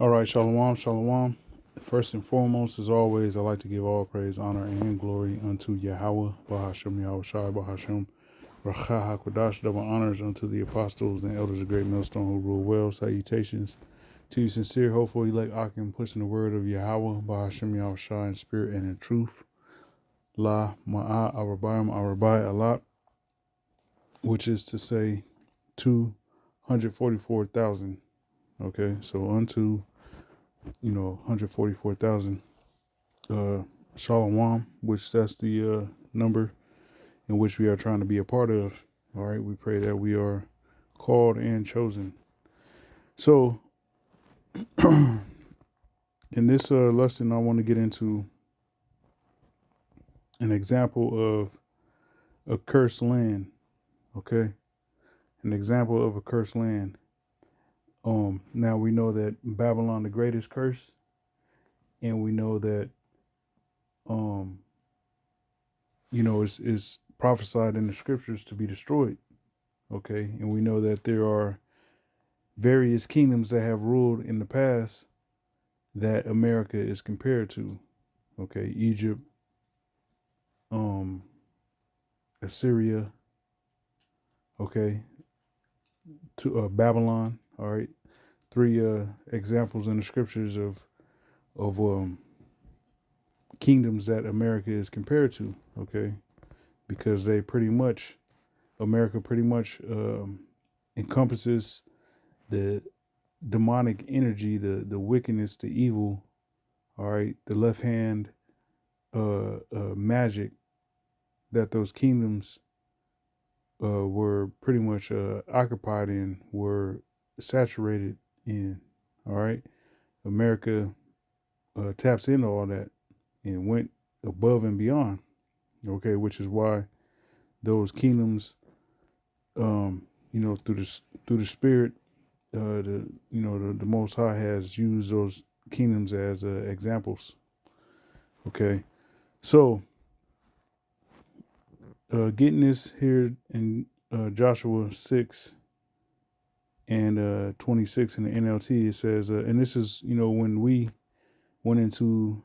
All right, shalom, shalom. First and foremost, as always, I like to give all praise, honor, and glory unto Yahweh, Bahashem, Yahweh Shai, Bahashem, Racha HaKodash, double honors unto the apostles and elders of Great Millstone who rule well. Salutations to you, sincere, hopeful, elect Akim, pushing the word of Yahweh, Bahashem, Yahweh Shai, in spirit and in truth. La Ma'a Arabayim Arabai Alat, which is to say 244,000. Okay, so unto 144,000 Shalom, which that's the number in which we are trying to be a part of. All right, we pray that we are called and chosen. So, in this lesson, I want to get into an example of a cursed land. Okay, an example of a cursed land. Now we know that Babylon the Great is cursed, and we know that it's prophesied in the scriptures to be destroyed. Okay, and we know that there are various kingdoms that have ruled in the past that America is compared to. Okay, Egypt, Assyria, okay, to Babylon. All right, three examples in the scriptures of kingdoms that America is compared to. Okay, because America pretty much encompasses the demonic energy, the wickedness, the evil. All right, the left hand magic that those kingdoms were pretty much occupied in, were saturated in. All right, America taps into all that and went above and beyond. Okay, which is why those kingdoms, through the spirit, the Most High has used those kingdoms as examples. Okay, so getting this here in Joshua 6 and 26 in the NLT, it says, and this is, when we went into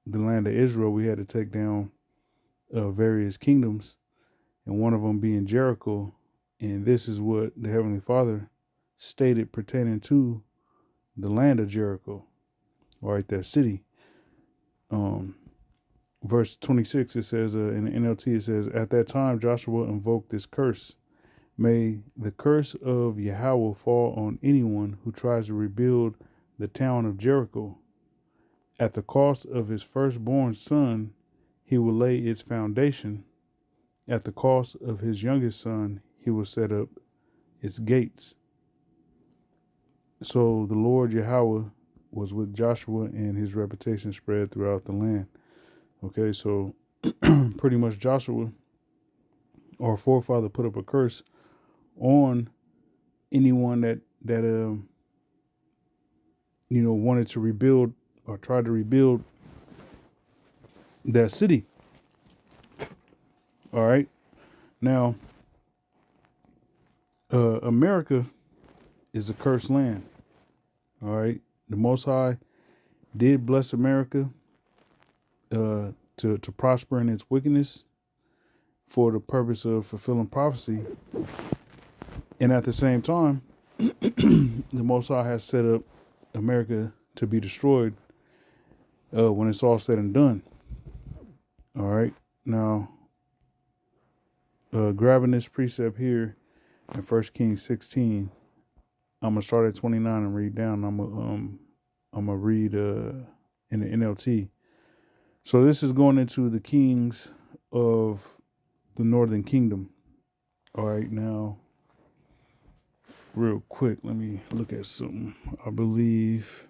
the land of Israel, we had to take down various kingdoms, and one of them being Jericho. And this is what the Heavenly Father stated pertaining to the land of Jericho, all right, that city. Verse 26, it says, in the NLT, it says, at that time Joshua invoked this curse. May the curse of Yahweh fall on anyone who tries to rebuild the town of Jericho. At the cost of his firstborn son, he will lay its foundation. At the cost of his youngest son, he will set up its gates. So the Lord Yahweh was with Joshua, and his reputation spread throughout the land. Okay, so pretty much Joshua, our forefather, put up a curse on anyone that wanted to rebuild or tried to rebuild that city. All right, now America is a cursed land. All right, the Most High did bless America to prosper in its wickedness for the purpose of fulfilling prophecy, and at the same time, the Most High has set up America to be destroyed when it's all said and done. All right, now grabbing this precept here in 1 Kings 16, I'm gonna start at 29 and read down. I'm gonna read in the NLT. So this is going into the kings of the northern kingdom. All right, now real quick, let me look at something. I believe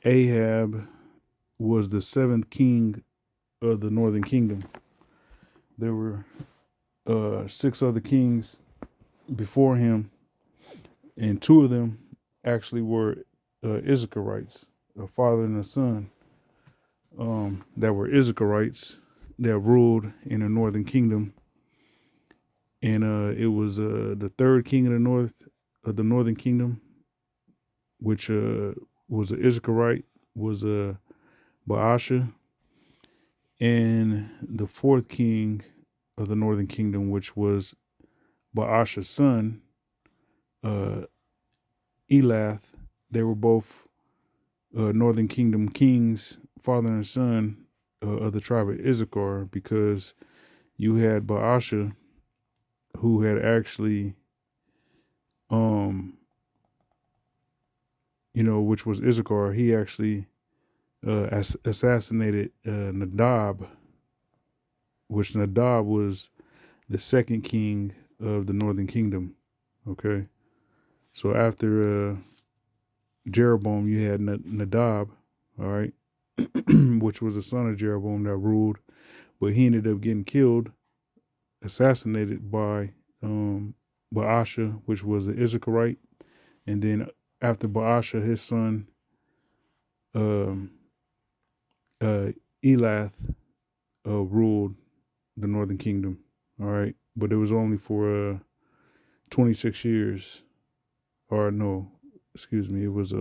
Ahab was the seventh king of the northern kingdom. There were 6 other kings before him, and 2 of them actually were Issacharites, a father and a son, that were Issacharites that ruled in the northern kingdom. And it was the third king of the northern kingdom, which was an Issacharite, was a Baasha, and the fourth king of the northern kingdom, which was Baasha's son, uh, Elath. They were both northern kingdom kings, father and son of the tribe of Issachar, because you had Baasha, who had actually, which was Issachar. He actually assassinated Nadab, which Nadab was the second king of the northern kingdom. Okay, so after Jeroboam, you had Nadab, all right, which was the son of Jeroboam that ruled, but he ended up getting killed, assassinated by Baasha, which was an Issacharite, and then after Baasha, his son um, Elath ruled the northern kingdom. All right, but it was only for 26 years, or no, excuse me, it was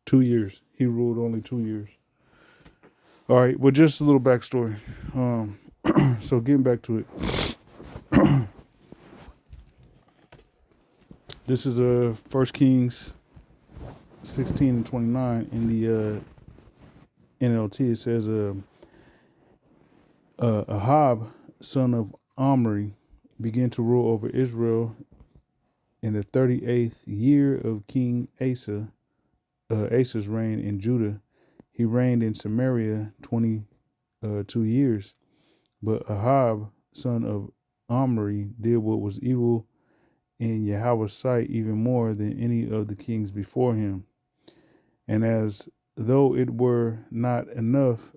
2 years. He ruled only 2 years. All right, well, just a little backstory. So getting back to it, this is 1 Kings 16 and 29 in the NLT. It says, Ahab, son of Omri, began to rule over Israel in the 38th year of King Asa's reign in Judah. He reigned in Samaria 22 years. But Ahab, son of Omri, did what was evil in Yahweh's sight even more than any of the kings before him. And as though it were not enough,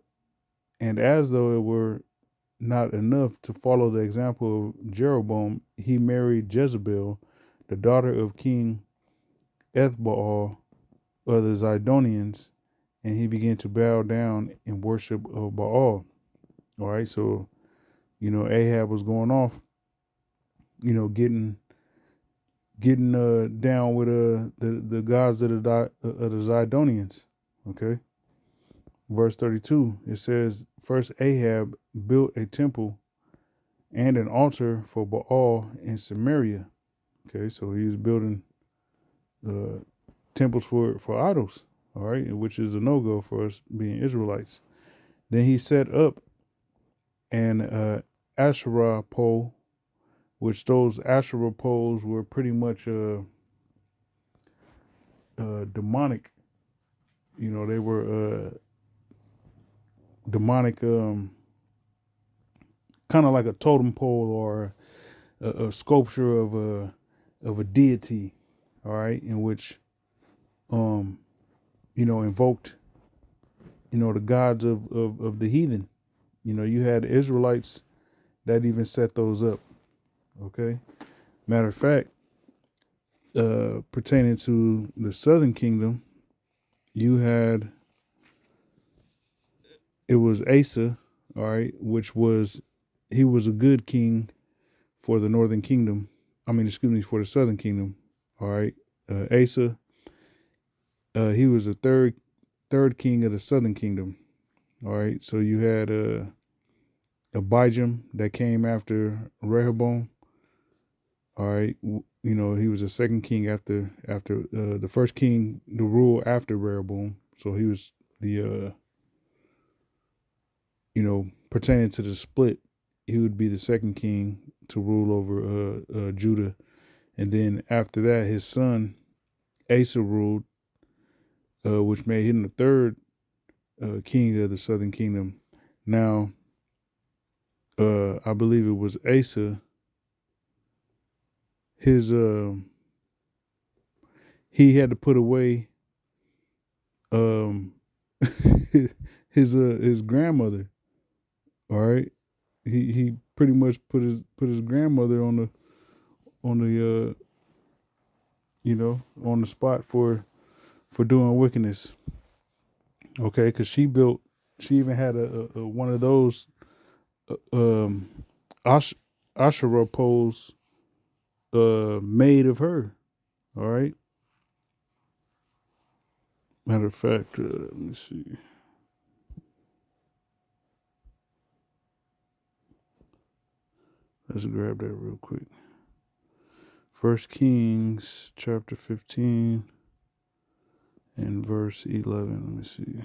to follow the example of Jeroboam, he married Jezebel, the daughter of King Ethbaal of the Zidonians, and he began to bow down in worship of Baal. All right, so Ahab was going off, getting down with the gods of the Zidonians. Okay, verse 32, it says, first Ahab built a temple and an altar for Baal in Samaria. Okay, so he was building temples for idols. All right, which is a no-go for us being Israelites. Then he set up an Asherah pole, which those Asherah poles were pretty much demonic. They were demonic, kind of like a totem pole or a sculpture of a deity. All right, in which invoked the gods of the heathen. You had Israelites that even set those up. Okay, matter of fact, pertaining to the southern kingdom, you had, it was Asa, all right, he was a good king for the northern kingdom. For the southern kingdom. All right, Asa, he was the third king of the southern kingdom. All right, so you had Abijam that came after Rehoboam. All right, he was the second king after the first king to rule after Rehoboam. So he was the pertaining to the split, he would be the second king to rule over Judah, and then after that, his son Asa ruled, which made him the third king of the southern kingdom. Now, I believe it was Asa. His he had to put away his grandmother. All right, he pretty much put his grandmother on the on the spot for doing wickedness. Okay, because she even had a one of those Asherah poles made of her. All right. Matter of fact, let me see. Let's grab that real quick. 1 Kings chapter 15 and verse 11. Let me see.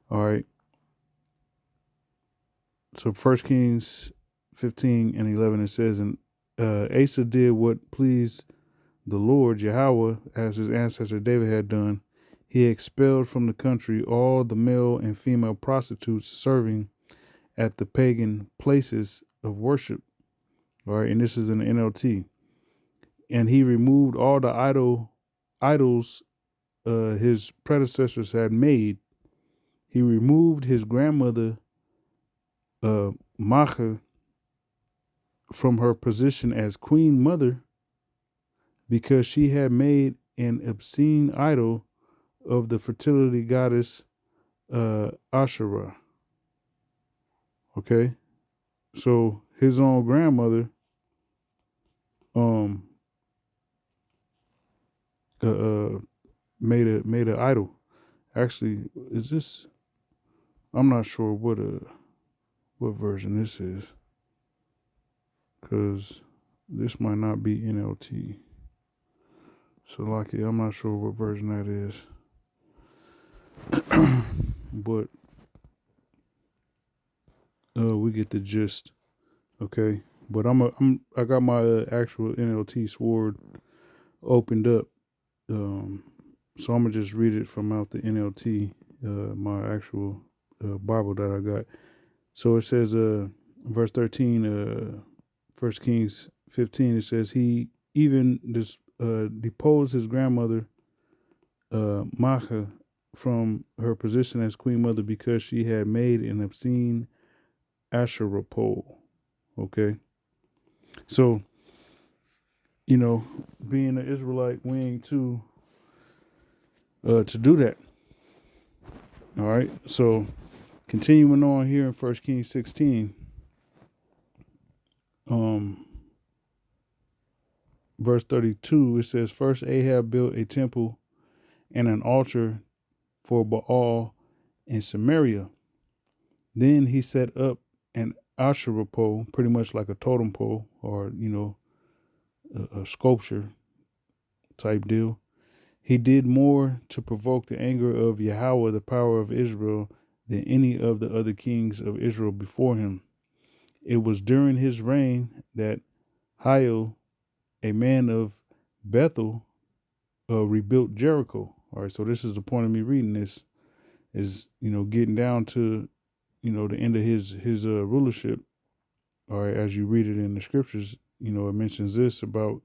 All right. So 1 Kings 15 and 11, it says, and Asa did what pleased the Lord Yahweh, as his ancestor David had done. He expelled from the country all the male and female prostitutes serving at the pagan places of worship. All right, and this is in the NLT. And he removed all the idols his predecessors had made. He removed his grandmother Macha from her position as queen mother because she had made an obscene idol of the fertility goddess Asherah. Okay, so his own grandmother made an idol. Actually, is this? I'm not sure what version this is, because this might not be NLT. So, lucky, I'm not sure what version that is. But we get the gist. Okay, but I got my actual NLT sword opened up. So I'm gonna just read it from out the NLT, my actual Bible that I got. So it says, verse 13, 1 Kings 15. It says he even deposed his grandmother Macha from her position as queen mother because she had made an obscene Asherah pole. Okay, so being an Israelite, we ain't to do that. All right, so continuing on here in 1 Kings 16, verse 32, it says, first Ahab built a temple and an altar for Baal in Samaria. Then he set up an Asherah pole, pretty much like a totem pole or, a sculpture type deal. He did more to provoke the anger of Yahweh, the power of Israel, than any of the other kings of Israel before him. It was during his reign that Hiel, a man of Bethel, rebuilt Jericho. All right, so this is the point of me reading this, is getting down to the end of his rulership. All right, as you read it in the scriptures, it mentions this about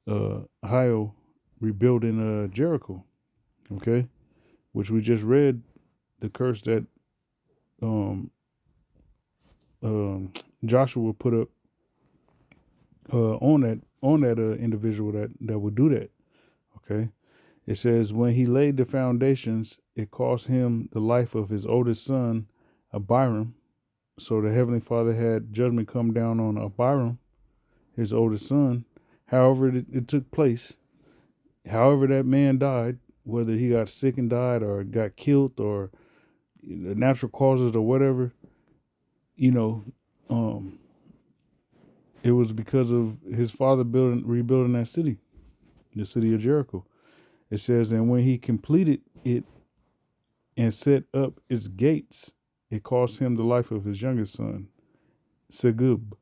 Hiel rebuilding Jericho. Okay, which we just read the curse that Joshua put up on that individual that would do that. Okay, it says when he laid the foundations, it cost him the life of his oldest son, Abiram. So the Heavenly Father had judgment come down on Abiram, his oldest son. However, it took place. However, that man died, whether he got sick and died or got killed or natural causes or whatever, it was because of his father rebuilding that city, the city of Jericho. It says, and when he completed it and set up its gates, it cost him the life of his youngest son, Segub.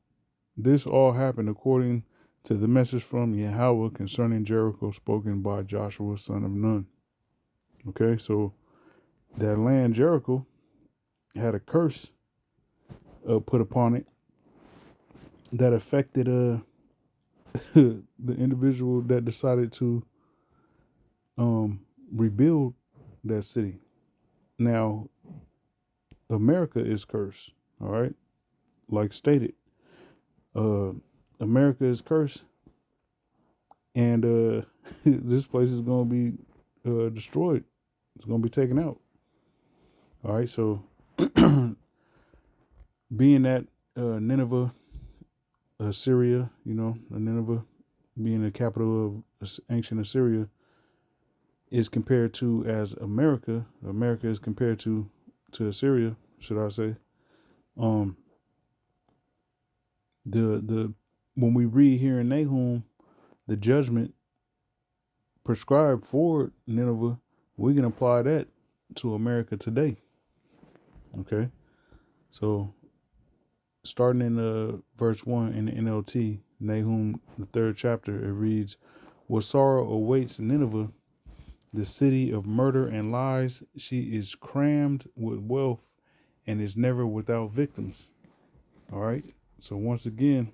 This all happened according to the message from Yahweh concerning Jericho spoken by Joshua, son of Nun. Okay, so that land, Jericho, had a curse put upon it that affected the individual that decided to rebuild that city. Now, America is cursed, all right? Like stated, America is cursed, and this place is going to be destroyed. It's going to be taken out. All right, so being that Nineveh Assyria, Nineveh being the capital of ancient Assyria, is compared to as America. America is compared to Assyria, should I say? Um, the when we read here in Nahum, the judgment prescribed for Nineveh, we can apply that to America today. Okay, so starting in verse 1 in the NLT, Nahum, the 3rd chapter, it reads, "What sorrow awaits Nineveh, the city of murder and lies. She is crammed with wealth and is never without victims." All right. So once again,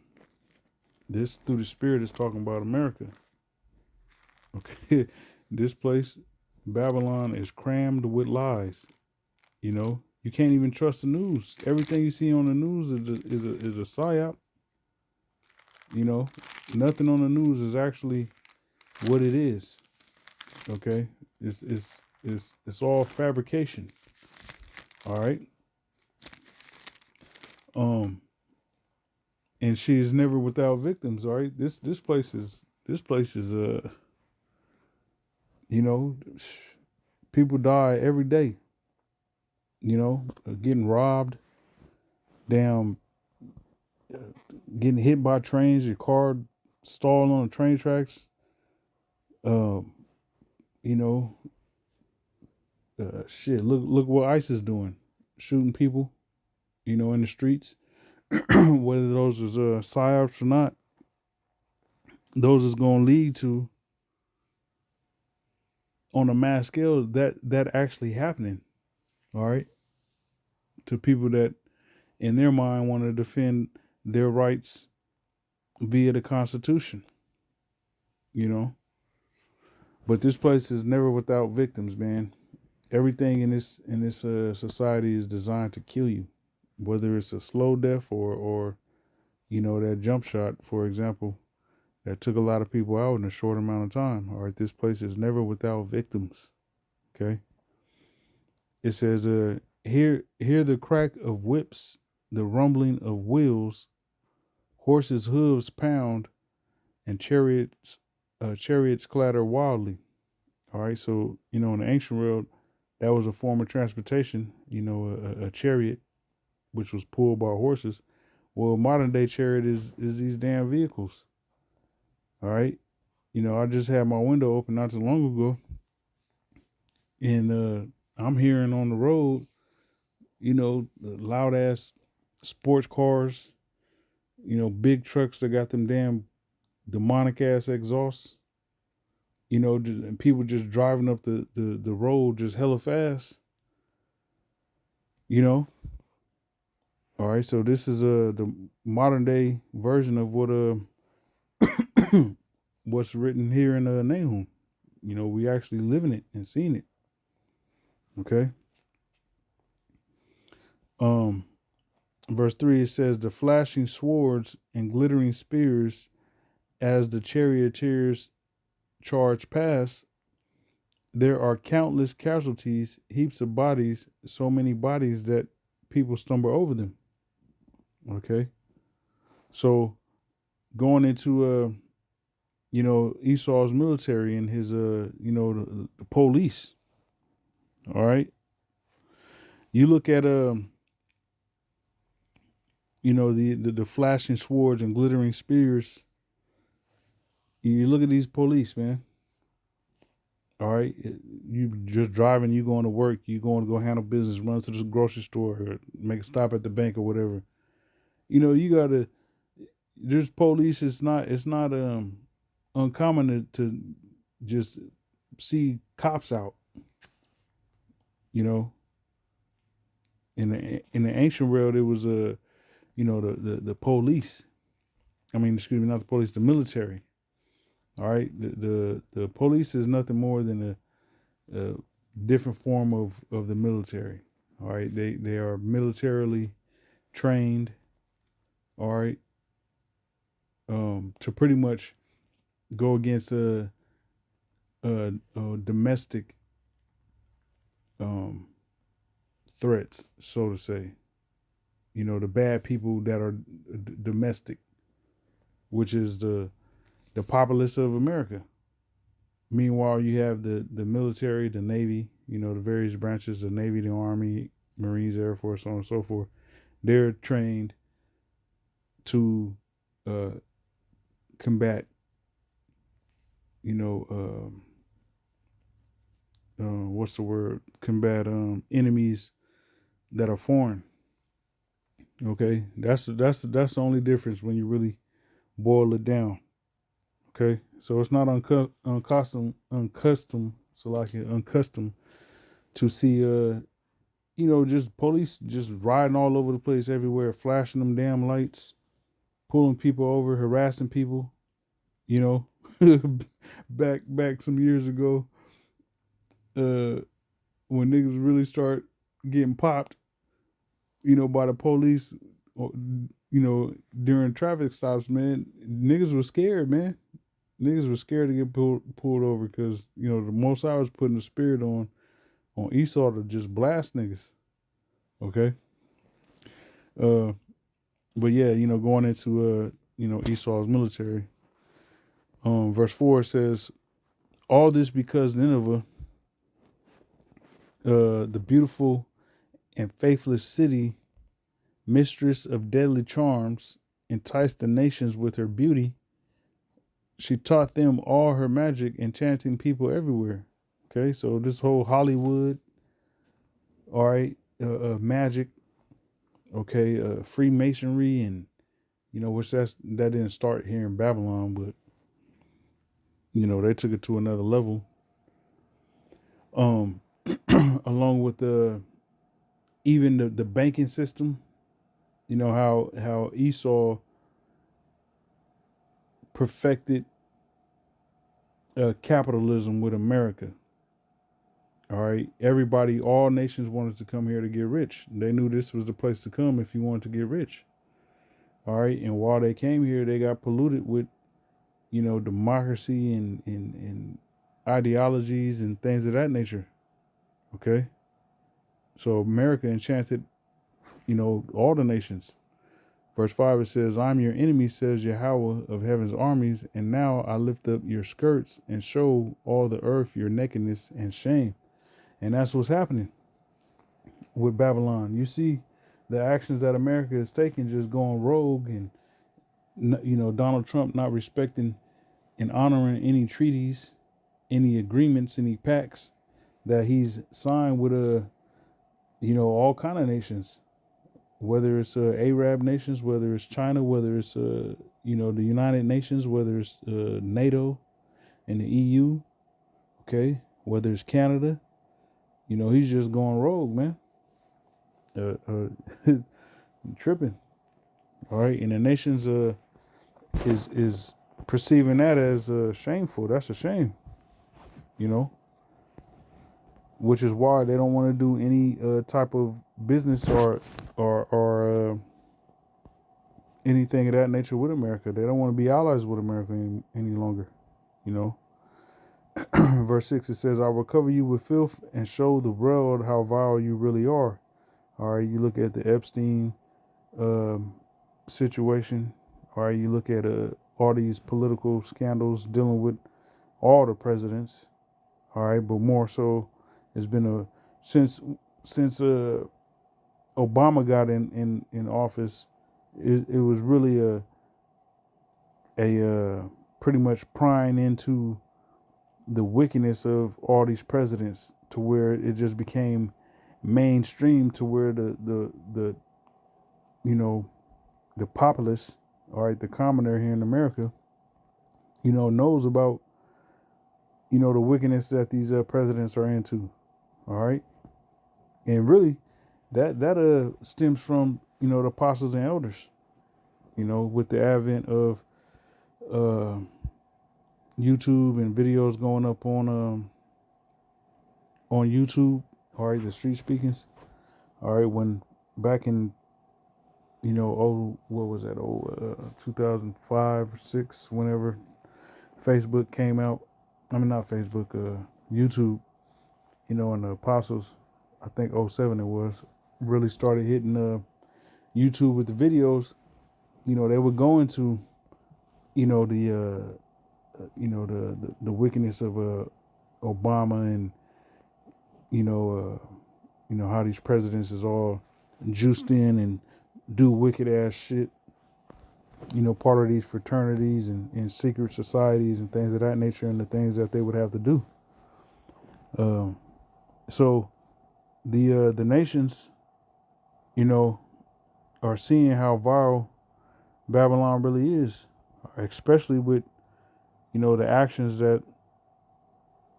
this through the Spirit is talking about America. Okay. This place, Babylon, is crammed with lies. You can't even trust the news. Everything you see on the news is a psyop. Nothing on the news is actually what it is. Okay. It's all fabrication. All right. And she is never without victims. All right. This place is you know, people die every day. Getting robbed, damn, getting hit by trains, your car stalled on the train tracks. You know, shit. Look what ICE is doing, shooting people. In the streets. Whether those is psyops or not, those is going to lead to, on a mass scale, that actually happening. All right, to people that in their mind want to defend their rights via the Constitution. But this place is never without victims, man. Everything in this society is designed to kill you, whether it's a slow death or that jump shot, for example, that took a lot of people out in a short amount of time. All right, this place is never without victims. Okay. It says, hear the crack of whips, the rumbling of wheels, horses' hooves pound, and chariots clatter wildly. All right, so in the ancient world, that was a form of transportation. A chariot, which was pulled by horses. Well, modern day chariot is these damn vehicles. All right, I just had my window open not too long ago, and I'm hearing on the road, loud ass sports cars, big trucks that got them damn demonic ass exhausts. And people just driving up the road just hella fast. All right, so this is the modern day version of what what's written here in Nahum. We actually living it and seeing it. Okay. Verse 3, it says, "The flashing swords and glittering spears, as the charioteers charge past, there are countless casualties, heaps of bodies, so many bodies that people stumble over them." Okay. So going into Esau's military and his the police. All right. You look at the flashing swords and glittering spears. You look at these police, man. All right, you just driving, you going to work, you going to go handle business, run to the grocery store, or make a stop at the bank or whatever. You gotta. There's police. It's not uncommon to just see cops out. In the ancient world, it was the police. I mean, excuse me, not the police, the military. All right, the police is nothing more than a different form of the military. All right, they are militarily trained. All right, to pretty much go against a domestic threats, so to say. The bad people that are domestic. which is the populace of America. Meanwhile, you have the military, the Navy, the various branches, the Navy, the Army, Marines, Air Force, so on and so forth. They're trained to combat, what's the word? Combat enemies that are foreign. Okay, that's the only difference when you really boil it down. Okay, so it's not unaccustomed, so like unaccustomed to see just police just riding all over the place everywhere, flashing them damn lights, pulling people over, harassing people. You know, back some years ago, when niggas really start getting popped, by the police, during traffic stops, man, niggas were scared, man. Niggas were scared to get pulled over because, the most I was putting the spirit on Esau to just blast niggas. Okay. But yeah, going into, Esau's military. Verse 4 says, all this because Nineveh, the beautiful and faithless city, mistress of deadly charms, enticed the nations with her beauty. She taught them all her magic, enchanting people everywhere. Okay, so this whole Hollywood, all right, magic, okay, Freemasonry, and which that didn't start here in Babylon, but they took it to another level. Along with even the banking system, how Esau perfected capitalism with America. All right, all nations wanted to come here to get rich. They knew this was the place to come if you wanted to get rich. All right, and while they came here, they got polluted with, democracy and ideologies and things of that nature. Okay, so America enchanted, all the nations. Verse 5, it says, I'm your enemy, says Yahweh of heaven's armies, and now I lift up your skirts and show all the earth your nakedness and shame. And that's what's happening with Babylon. You see the actions that America is taking, just going rogue, and, Donald Trump not respecting and honoring any treaties, any agreements, any pacts that he's signed with, all kind of nations. Whether it's Arab nations, whether it's China, whether it's the United Nations, whether it's NATO and the EU, okay, whether it's Canada, he's just going rogue, man. Tripping, all right, and the nations is perceiving that as shameful. That's a shame, which is why they don't want to do any type of business or anything of that nature with America. They don't want to be allies with America any longer, Verse 6, it says, I will cover you with filth and show the world how vile you really are. All right, you look at the Epstein situation. All right, you look at all these political scandals dealing with all the presidents. All right, but more so, it's been since Obama got in office, it was really a pretty much prying into the wickedness of all these presidents, to where it just became mainstream, to where the populace, all right, the commoner here in America, knows about the wickedness that these presidents are into. All right, and really that stems from the apostles and elders, with the advent of YouTube and videos going up on YouTube. All right, the street speakings. All right, when back in what was that? 2005 or 6, whenever Facebook came out. I mean, not Facebook, YouTube. And the apostles, I think 07 it was, really started hitting YouTube with the videos. They would go into you know, the wickedness of Obama, and you know how these presidents is all juiced in and do wicked ass shit. Part of these fraternities and secret societies and things of that nature, and the things that they would have to do. So the nations, are seeing how viral Babylon really is, especially with the actions that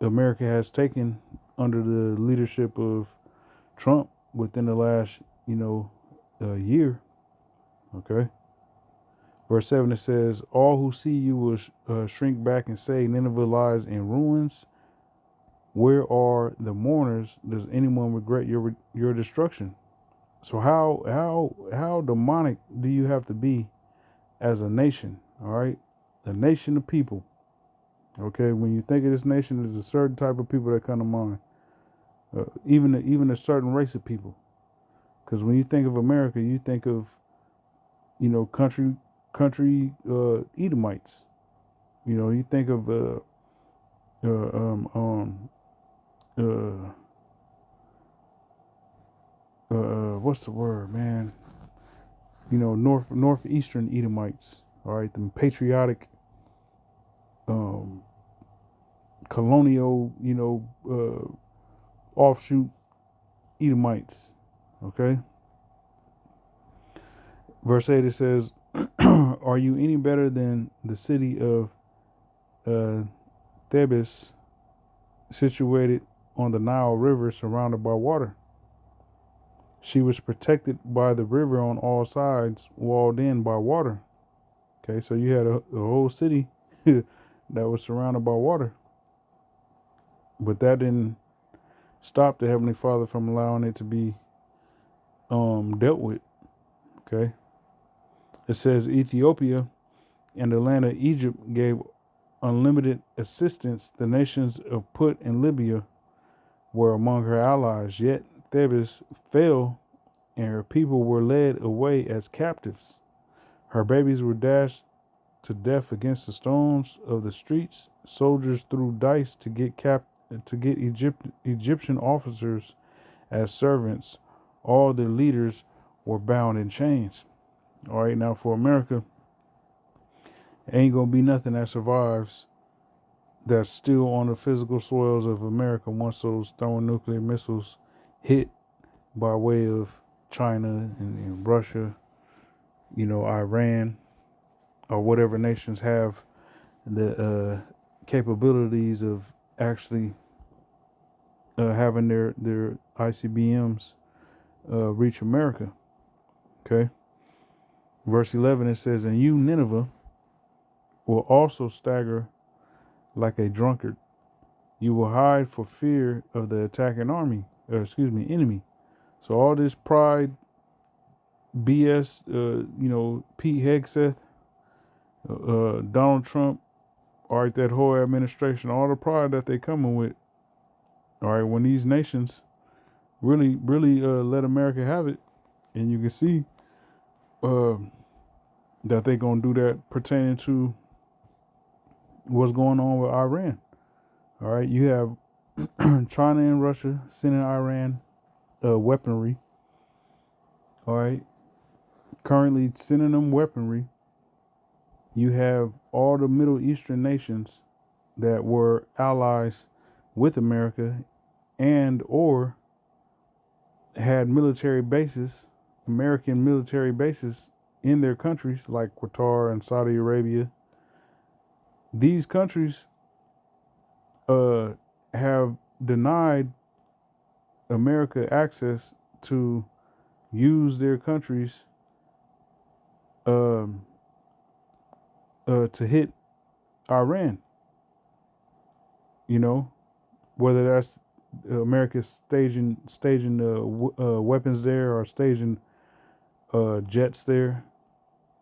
America has taken under the leadership of Trump within the last year. Okay. Verse 7, it says, all who see you will shrink back and say, Nineveh lies in ruins. Where are the mourners? Does anyone regret your destruction? So how demonic do you have to be as a nation? All right, a nation of people. Okay, when you think of this nation, there's a certain type of people that come to mind. Even a certain race of people. Because when you think of America, you think of country Edomites. You think of what's the word, man? Northeastern Edomites. All right, the patriotic, colonial, offshoot Edomites. Okay. Verse 8, it says, are you any better than the city of Thebes, situated on the Nile River, surrounded by water? She was protected by the river on all sides, walled in by water. Okay, so you had a whole city that was surrounded by water. But that didn't stop the Heavenly Father from allowing it to be dealt with. Okay. It says Ethiopia and the land of Egypt gave unlimited assistance. The nations of Put and Libya were among her allies. Yet Thebes fell, and her people were led away as captives. Her babies were dashed to death against the stones of the streets. Soldiers threw dice to get Egyptian officers as servants. All the leaders were bound in chains. All right, now for America, ain't gonna be nothing that survives that's still on the physical soils of America once those thermonuclear missiles hit by way of China and Russia, Iran, or whatever nations have the capabilities of actually having their ICBMs reach America. Okay. Verse 11, it says, and you, Nineveh, will also stagger like a drunkard. You will hide for fear of the attacking enemy. So all this pride, BS, Pete Hegseth, Donald Trump, all right, that whole administration, all the pride that they coming with, all right, when these nations really let America have it, and you can see that they're going to do that pertaining to what's going on with Iran. All right, you have China and Russia sending Iran weaponry. All right, currently sending them weaponry. You have all the Middle Eastern nations that were allies with America and or had military bases, American military bases in their countries, like Qatar and Saudi Arabia. These countries have denied America access to use their countries to hit Iran. Whether that's America staging weapons there, or staging jets there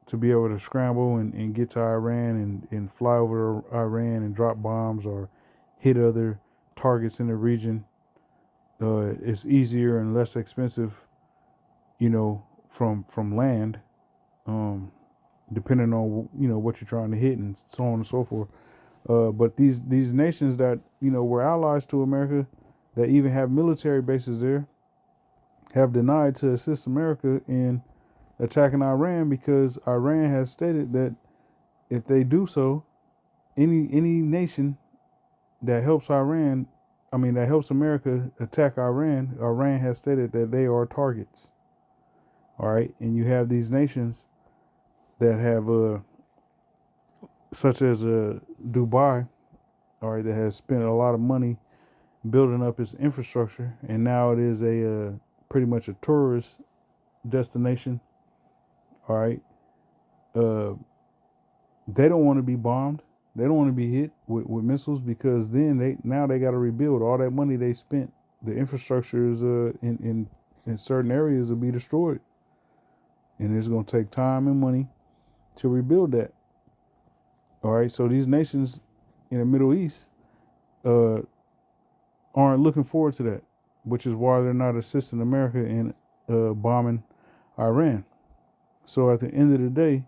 to be able to scramble and get to Iran and fly over Iran and drop bombs or hit other targets in the region. It's easier and less expensive, from land. depending on what you're trying to hit and so on and so forth. But these nations that were allies to America, that even have military bases there, have denied to assist America in attacking Iran, because Iran has stated that if they do so, any nation that helps that helps America attack Iran, Iran has stated that they are targets. All right, and you have these nations that have, such as Dubai, all right, that has spent a lot of money building up its infrastructure, and now it is a pretty much a tourist destination. All right, they don't want to be bombed. They don't want to be hit with missiles, because then they got to rebuild all that money they spent. The infrastructure is in certain areas will be destroyed, and it's going to take time and money to rebuild that. All right, so these nations in the Middle East aren't looking forward to that, which is why they're not assisting America in bombing Iran. So at the end of the day,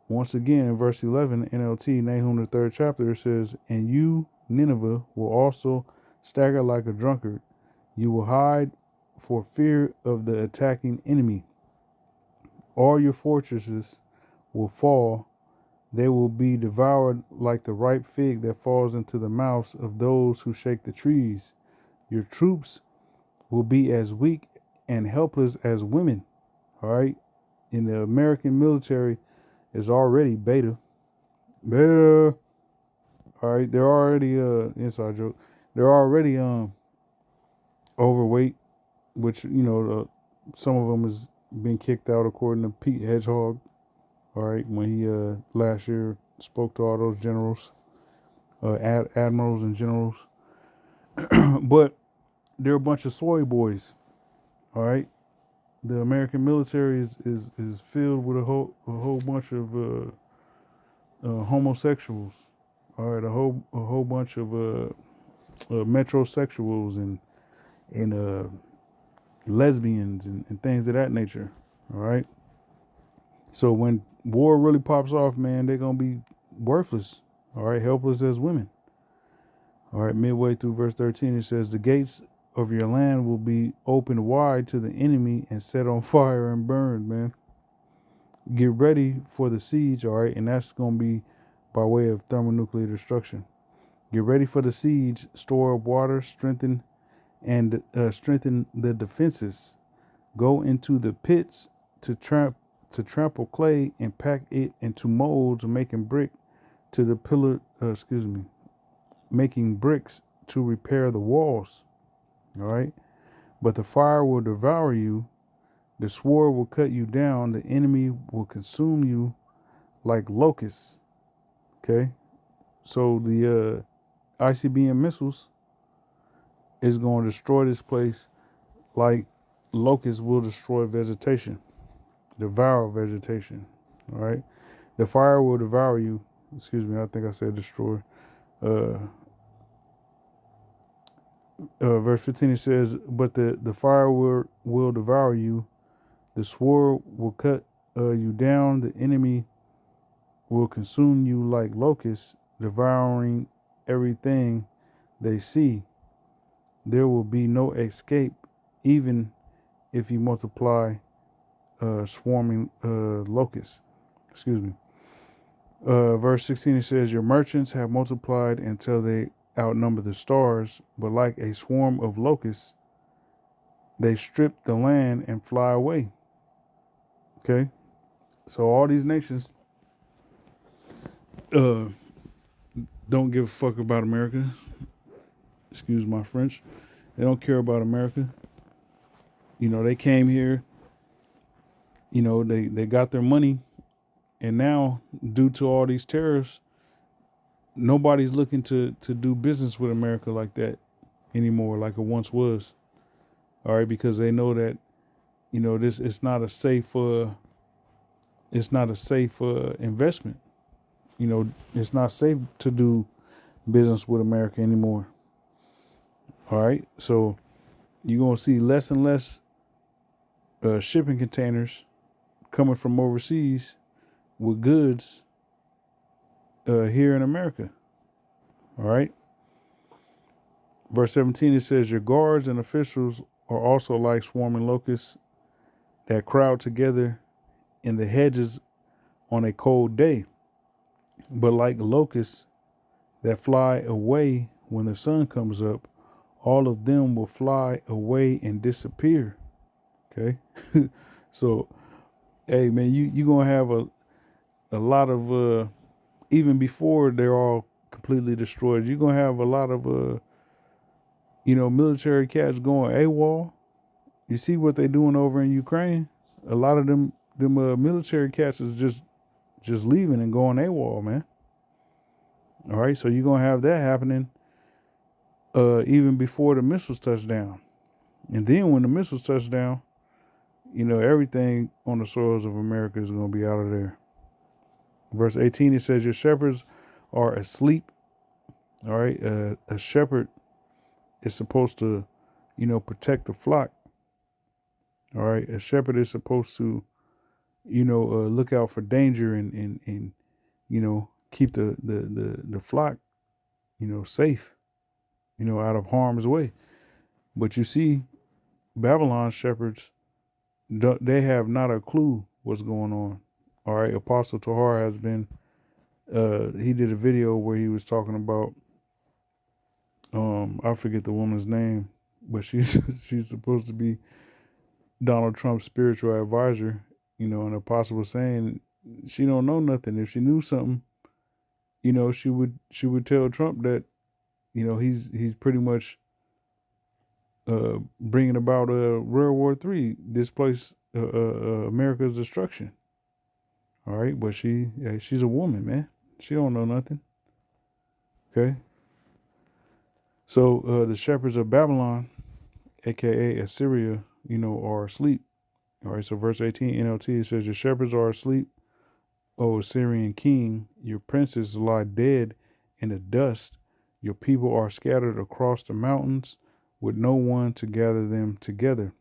once again, in verse 11, NLT, Nahum, the 3rd chapter, it says, "And you, Nineveh, will also stagger like a drunkard. You will hide for fear of the attacking enemy. All your fortresses will fall. They will be devoured like the ripe fig that falls into the mouths of those who shake the trees. Your troops will be as weak and helpless as women." All right? In the American military is already beta. All right, they're already inside joke. They're already overweight, which some of them has been kicked out, according to Pete Hedgehog. All right, when he last year spoke to all those generals, admirals and generals, but they're a bunch of soy boys. All right, the American military is filled with a whole bunch of homosexuals. All right, a whole bunch of metrosexuals and lesbians and things of that nature. All right. So when war really pops off, man, they're gonna be worthless. All right, helpless as women. All right, midway through verse 13, it says, "The gates of your land will be opened wide to the enemy and set on fire and burned." Man, get ready for the siege. All right, and that's gonna be by way of thermonuclear destruction. Get ready for the siege. Store up water, strengthen the defenses. Go into the pits to trample clay and pack it into molds, making making bricks to repair the walls. All right, but the fire will devour you. The sword will cut you down. The enemy will consume you like locusts. Okay, so the ICBM missiles is going to destroy this place like locusts will destroy vegetation, devour vegetation. All right, the fire will devour you. Excuse me, I think I said destroy. Verse 15, it says, "But the fire will devour you. The sword will cut you down. The enemy will consume you like locusts, devouring everything they see. There will be no escape, even if you multiply swarming locusts." Excuse me. Verse 16, it says, "Your merchants have multiplied until they outnumber the stars, but like a swarm of locusts, they strip the land and fly away." Okay? So all these nations don't give a fuck about America. Excuse my French. They don't care about America. They came here, they got their money, and now, due to all these tariffs, nobody's looking to do business with America like that anymore, like it once was. All right, because they know that this it's not a safe investment. It's not safe to do business with America anymore. All right, so you're gonna see less and less shipping containers coming from overseas with goods here in America. All right. Verse 17, it says, your guards and officials are also like swarming locusts that crowd together in the hedges on a cold day, but like locusts that fly away when the sun comes up, all of them will fly away and disappear. Okay. So, hey man, you gonna have a lot of even before they're all completely destroyed, you're gonna have a lot of military cats going AWOL. You see what they're doing over in Ukraine? A lot of them military cats is just leaving and going AWOL, man. All right, so you're gonna have that happening even before the missiles touch down. And then when the missiles touch down, everything on the soils of America is gonna be out of there. Verse 18, it says, your shepherds are asleep. All right, a shepherd is supposed to, protect the flock. All right, a shepherd is supposed to, look out for danger and keep the flock, safe, out of harm's way. But you see, Babylon shepherds, they have not a clue what's going on. All right, Apostle Tahar has been, he did a video where he was talking about, I forget the woman's name, but she's she's supposed to be Donald Trump's spiritual advisor, and the apostle was saying she don't know nothing. If she knew something, she would tell Trump that, he's pretty much bringing about World War III, displace America's destruction. All right, but she's a woman, man. She don't know nothing. Okay. So the shepherds of Babylon, aka Assyria, are asleep. All right, so verse 18 NLT, it says, your shepherds are asleep, O Assyrian king. Your princes lie dead in the dust. Your people are scattered across the mountains with no one to gather them together.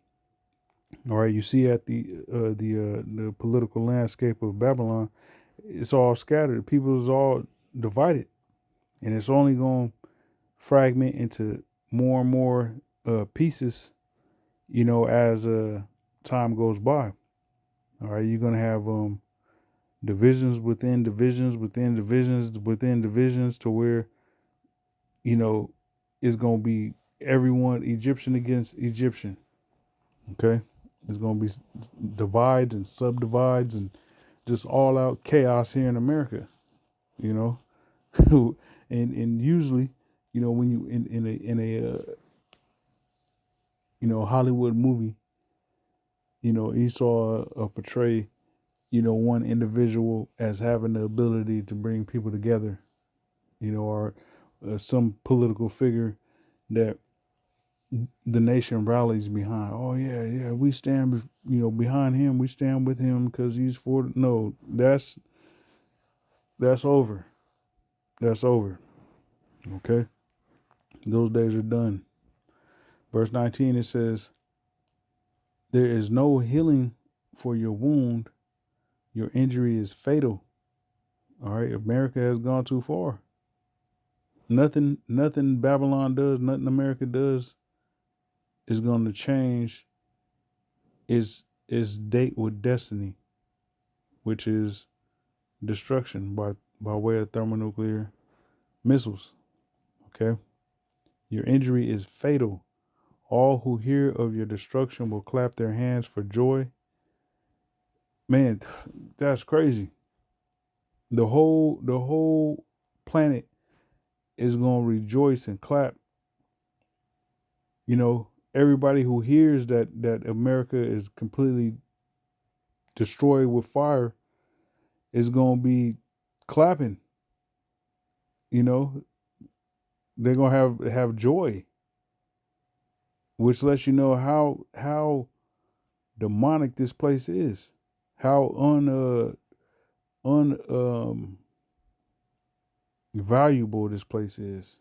All right, you see at the political landscape of Babylon, it's all scattered. People is all divided, and it's only going to fragment into more and more pieces, as time goes by. All right, you're going to have divisions within divisions within divisions within divisions to where, it's going to be everyone Egyptian against Egyptian. Okay. There's going to be divides and subdivides and just all out chaos here in America, and usually, when you in a Hollywood movie, Esau portray, one individual as having the ability to bring people together, or some political figure that the nation rallies behind. Oh yeah, we stand, behind him. We stand with him because he's for. No, that's over. That's over. Okay, those days are done. Verse 19, it says, there is no healing for your wound. Your injury is fatal. All right, America has gone too far. Nothing Babylon does, nothing America does is going to change its date with destiny, which is destruction by way of thermonuclear missiles. Okay? Your injury is fatal. All who hear of your destruction will clap their hands for joy. Man, that's crazy. The whole planet is going to rejoice and clap. Everybody who hears that America is completely destroyed with fire is going to be clapping. They're going to have joy, which lets you know how demonic this place is, how valuable this place is,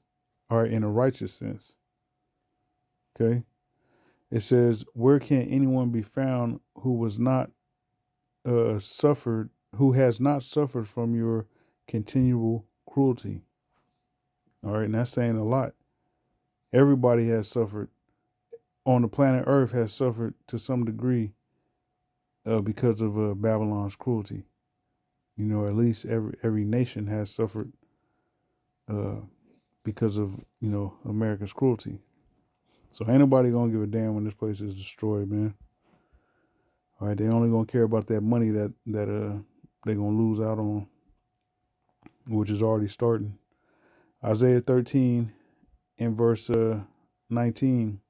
or in a righteous sense. Okay. It says, where can anyone be found who was not suffered who has not suffered from your continual cruelty. All right, and that's saying a lot. Everybody has suffered on the planet Earth, has suffered to some degree because of Babylon's cruelty. You know, at least every nation has suffered uh, because of, you know, America's cruelty. So ain't nobody gonna give a damn when this place is destroyed, man. All right, they only gonna care about that money that they gonna lose out on, which is already starting. Isaiah 13 in verse 19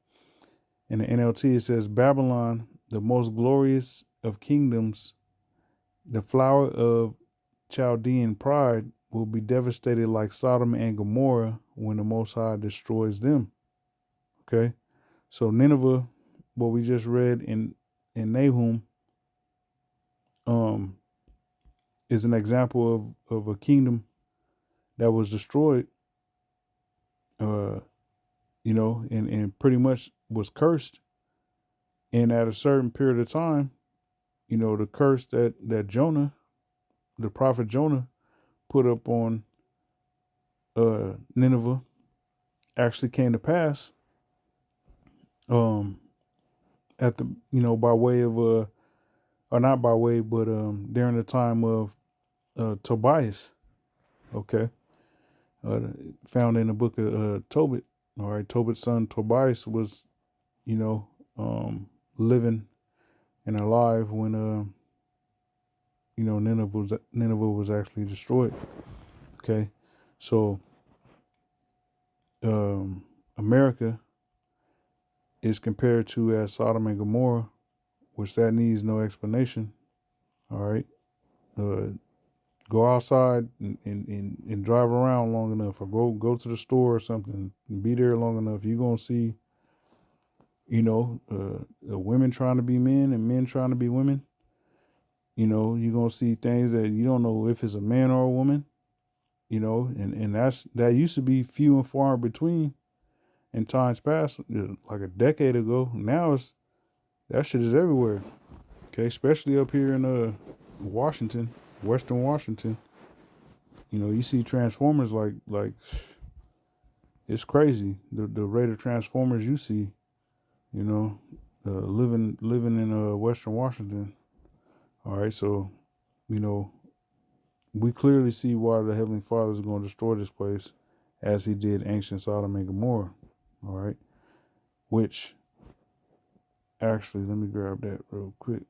in the NLT, it says, Babylon, the most glorious of kingdoms, the flower of Chaldean pride, will be devastated like Sodom and Gomorrah when the Most High destroys them. Okay, so Nineveh, what we just read in Nahum, is an example of a kingdom that was destroyed, you know, and pretty much was cursed. And at a certain period of time, you know, the curse that Jonah, the prophet Jonah, put up on Nineveh actually came to pass. At the, you know, by way of or not by way, but during the time of Tobias. Okay, found in the book of Tobit. All right, Tobit's son Tobias was, you know, living and alive when you know, Nineveh was actually destroyed. Okay, so America is compared to as Sodom and Gomorrah, which that needs no explanation. All right, go outside and drive around long enough, or go to the store or something, and be there long enough. You're gonna see, you know, women trying to be men and men trying to be women. You know, you're gonna see things that you don't know if it's a man or a woman. You know, and that used to be few and far between in times past, like a decade ago. Now that shit is everywhere. Okay, especially up here in Washington, Western Washington. You know, you see transformers like it's crazy. The rate of transformers you see. You know, living in Western Washington. All right, so you know, we clearly see why the Heavenly Father is going to destroy this place, as He did ancient Sodom and Gomorrah. All right, which actually, let me grab that real quick.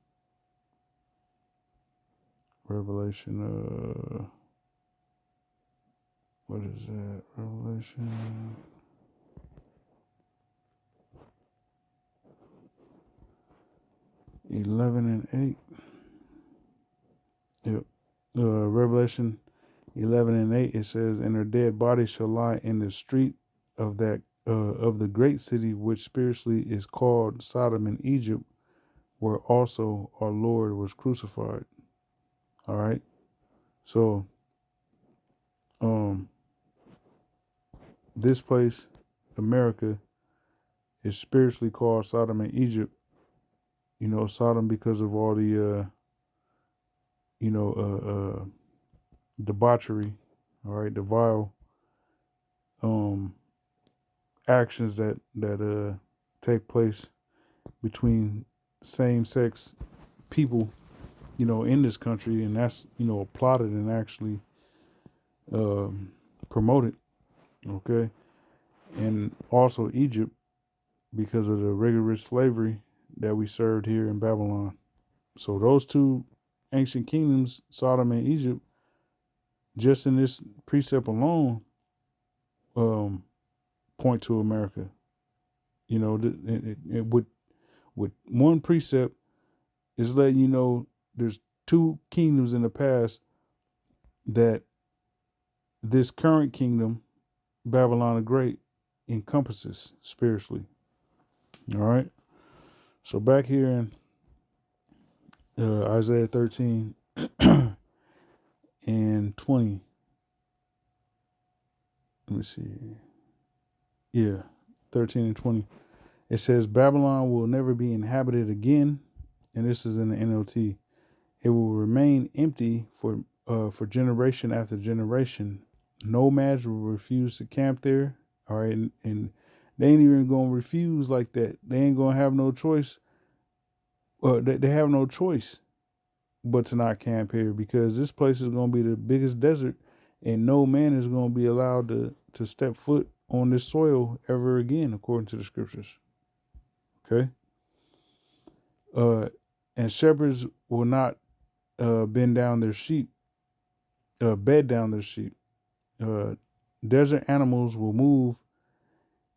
Revelation. What is that? Revelation. (11 and 8). Yep. Revelation 11 and 8. It says, "And her dead body shall lie in the street of the great city, which spiritually is called Sodom and Egypt, where also our Lord was crucified." All right. So, this place, America, is spiritually called Sodom and Egypt. You know, Sodom because of all the, debauchery, all right, the vile actions that take place between same-sex people, you know, in this country, and that's, you know, plotted and actually promoted. Okay, and also Egypt because of the rigorous slavery that we served here in Babylon. So those two ancient kingdoms, Sodom and Egypt, just in this precept alone, point to America. You know, with one precept is letting you know there's two kingdoms in the past that this current kingdom, Babylon the Great, encompasses spiritually. All right. So back here in Isaiah 13 and 20. Let me see. Yeah, 13 and 20. It says, Babylon will never be inhabited again. And this is in the NLT. It will remain empty for generation after generation. Nomads will refuse to camp there. All right, and they ain't even gonna refuse like that. They ain't gonna have no choice. They have no choice but to not camp here, because this place is gonna be the biggest desert, and no man is gonna be allowed to step foot on this soil ever again, according to the scriptures. Okay. And shepherds will not bend down their sheep, bed down their sheep. Desert animals will move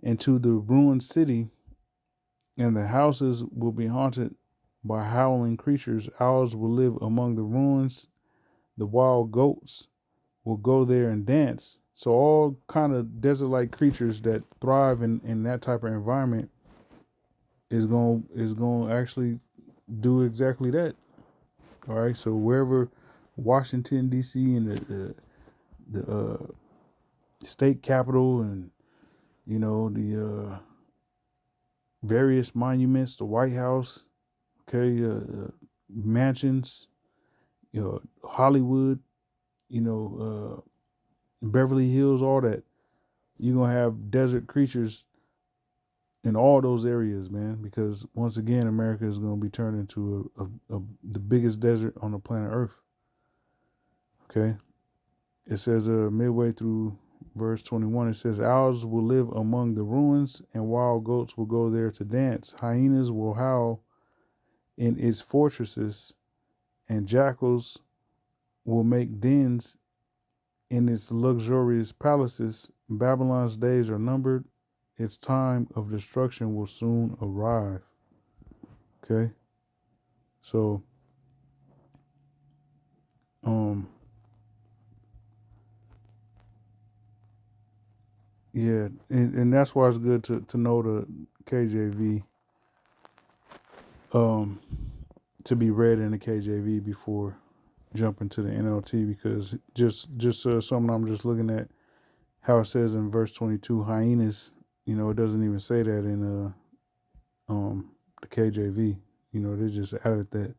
into the ruined city, and the houses will be haunted by howling creatures. Owls will live among the ruins. The wild goats will go there and dance. So all kind of desert-like creatures that thrive in that type of environment is going to actually do exactly that. All right. So wherever Washington D.C. and the state capital, and the various monuments, the White House, okay, mansions, Hollywood, Beverly Hills, all that. You're gonna have desert creatures in all those areas, man. Because once again, America is gonna be turned into the biggest desert on the planet Earth. Okay, it says midway through verse 21, it says, owls will live among the ruins, and wild goats will go there to dance. Hyenas will howl in its fortresses, and jackals will make dens in its luxurious palaces. Babylon's days are numbered. Its time of destruction will soon arrive. Okay? So, yeah, and that's why it's good to know the KJV, to be read in the KJV before jumping to the NLT, because just something I'm just looking at, how it says in verse 22, hyenas, it doesn't even say that in the KJV. They just added that.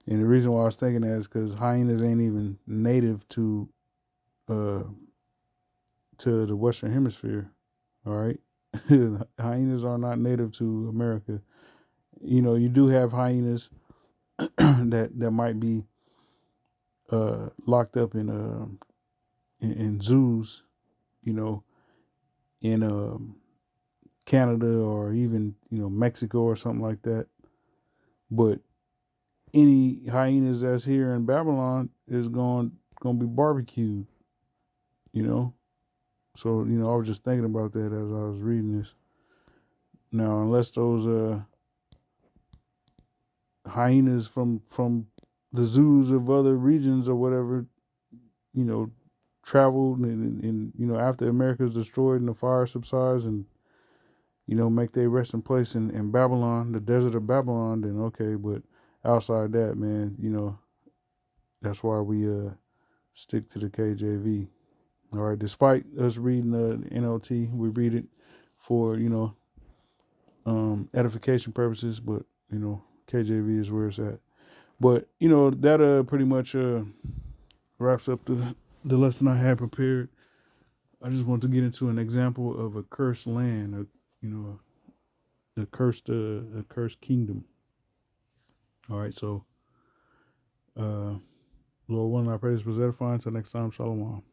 And the reason why I was thinking that is because hyenas ain't even native to the Western Hemisphere. All right, hyenas are not native to America. You do have hyenas that might be locked up in zoos, in Canada, or even Mexico or something like that. But any hyenas that's here in Babylon is going to be barbecued. So I was just thinking about that as I was reading this. Now, unless those hyenas from the zoos of other regions or whatever, traveled and after America is destroyed and the fire subsides, and make their resting place in Babylon, the desert of Babylon, then okay. But outside that, man, that's why we stick to the KJV. All right. Despite us reading the NLT, we read it for edification purposes, but KJV is where it's at. But that pretty much wraps up the lesson I had prepared. I just want to get into an example of a cursed land, a cursed kingdom. All right, so Lord willing, I pray this was edifying. Until next time, shalom.